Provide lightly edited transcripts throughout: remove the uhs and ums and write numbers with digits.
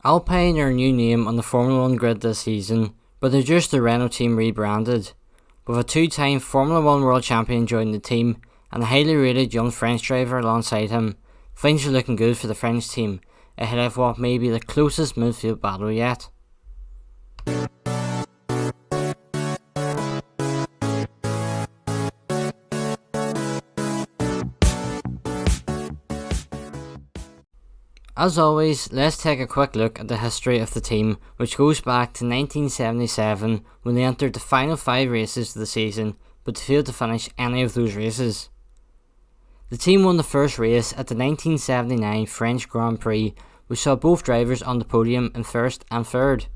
Alpine are a new name on the Formula 1 grid this season, but they're just the Renault team rebranded. With a two-time Formula 1 world champion joining the team and a highly rated young French driver alongside him, things are looking good for the French team ahead of what may be the closest midfield battle yet. As always, let's take a quick look at the history of the team, which goes back to 1977 when they entered the final 5 races of the season but failed to finish any of those races. The team won the first race at the 1979 French Grand Prix, which saw both drivers on the podium in first and third.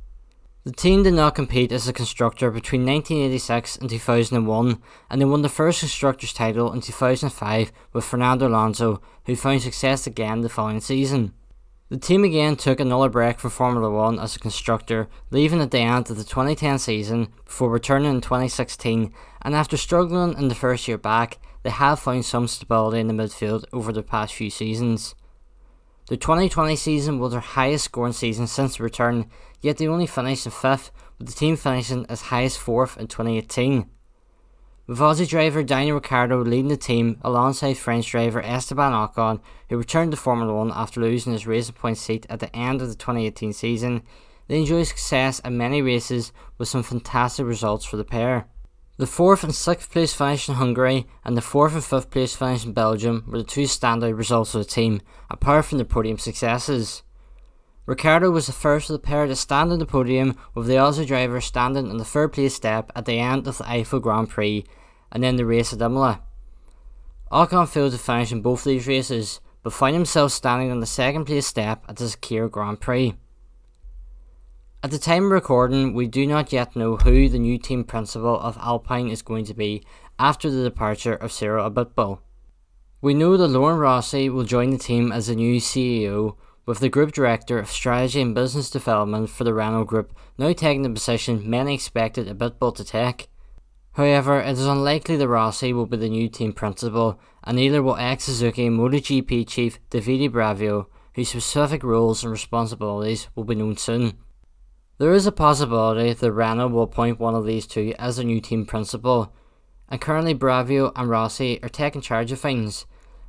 The team did not compete as a constructor between 1986 and 2001, and they won the first constructors title in 2005 with Fernando Alonso, who found success again the following season. The team again took another break from Formula 1 as a constructor, leaving at the end of the 2010 season before returning in 2016, and after struggling in the first year back, they have found some stability in the midfield over the past few seasons. The 2020 season was their highest scoring season since the return, yet they only finished in 5th, with the team finishing as high as 4th in 2018. With Aussie driver Daniel Ricciardo leading the team alongside French driver Esteban Ocon, who returned to Formula 1 after losing his Racing Point seat at the end of the 2018 season, they enjoyed success in many races with some fantastic results for the pair. The 4th and 6th place finish in Hungary and the 4th and 5th place finish in Belgium were the two standout results of the team, apart from their podium successes. Ricciardo was the first of the pair to stand on the podium, with the Aussie driver standing on the 3rd place step at the end of the Eiffel Grand Prix and then the race at Imola. Ocon failed to finish in both these races, but found himself standing on the 2nd place step at the Sakir Grand Prix. At the time of recording, we do not yet know who the new team principal of Alpine is going to be after the departure of Cyril Abiteboul. We know that Laurent Rossi will join the team as the new CEO, with the Group Director of Strategy and Business Development for the Renault Group now taking the position many expected Abiteboul to take. However, it is unlikely that Rossi will be the new team principal, and neither will ex-Suzuki MotoGP chief Davide Bravio, whose specific roles and responsibilities will be known soon. There is a possibility that Renault will appoint one of these two as the new team principal, and currently Bravio and Rossi are taking charge of things,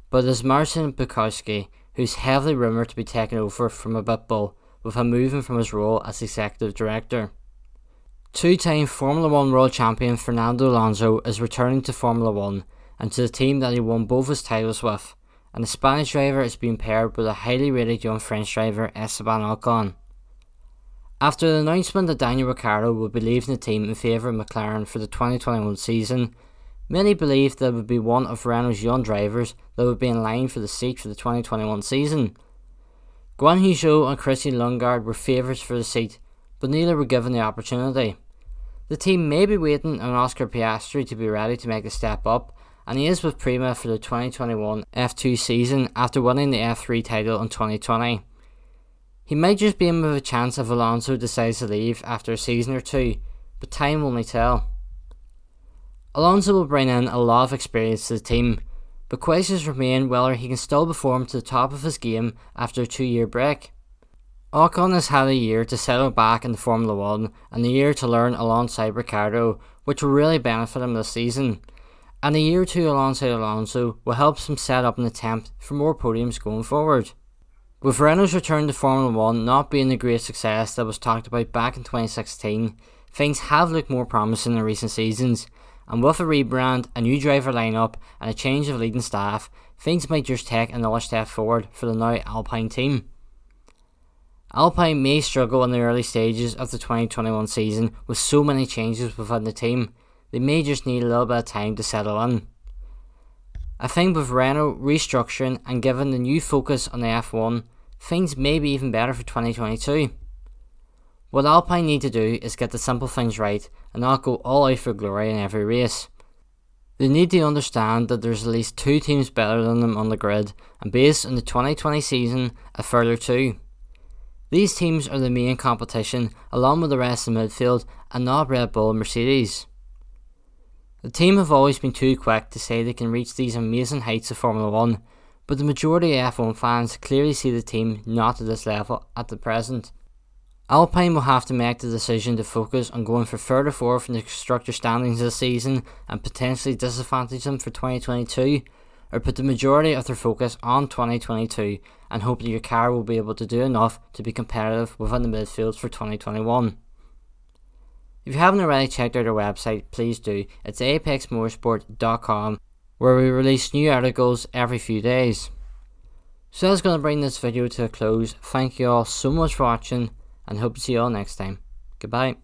but it is Marcin Bukowski who's heavily rumoured to be taking over from Abiteboul, with him moving from his role as executive director. Two-time Formula 1 world champion Fernando Alonso is returning to Formula 1 and to the team that he won both his titles with, and the Spanish driver is being paired with a highly rated young French driver Esteban Ocon. After the announcement that Daniel Ricciardo will be leaving the team in favour of McLaren for the 2021 season, many believed that it would be one of Renault's young drivers that would be in line for the seat for the 2021 season. Guan Yu Zhou and Christian Lundgaard were favourites for the seat, but neither were given the opportunity. The team may be waiting on Oscar Piastri to be ready to make a step up, and he is with Prema for the 2021 F2 season after winning the F3 title in 2020. He might just be in with a chance if Alonso decides to leave after a season or two, but time will only tell. Alonso will bring in a lot of experience to the team, but questions remain whether he can still perform to the top of his game after a 2-year break. Ocon has had a year to settle back in Formula 1 and a year to learn alongside Ricciardo, which will really benefit him this season, and a year or two alongside Alonso will help him set up an attempt for more podiums going forward. With Renault's return to Formula 1 not being the great success that was talked about back in 2016, things have looked more promising in recent seasons, and with a rebrand, a new driver lineup and a change of leading staff, things might just take another step forward for the now Alpine team. Alpine may struggle in the early stages of the 2021 season with so many changes within the team. They may just need a little bit of time to settle in. I think with Renault restructuring and given the new focus on the F1, things may be even better for 2022. What Alpine need to do is get the simple things right and not go all out for glory in every race. They need to understand that there's at least 2 teams better than them on the grid, and based on the 2020 season, a further 2. These teams are the main competition along with the rest of the midfield and not Red Bull and Mercedes. The team have always been too quick to say they can reach these amazing heights of Formula 1, but the majority of F1 fans clearly see the team not at this level at the present. Alpine will have to make the decision to focus on going for further forward in the constructor standings this season and potentially disadvantage them for 2022, or put the majority of their focus on 2022 and hope that your car will be able to do enough to be competitive within the midfield for 2021. If you haven't already checked out our website, please do. It's apexmotorsport.com, where we release new articles every few days. So that's going to bring this video to a close. Thank you all so much for watching, and hope to see you all next time. Goodbye.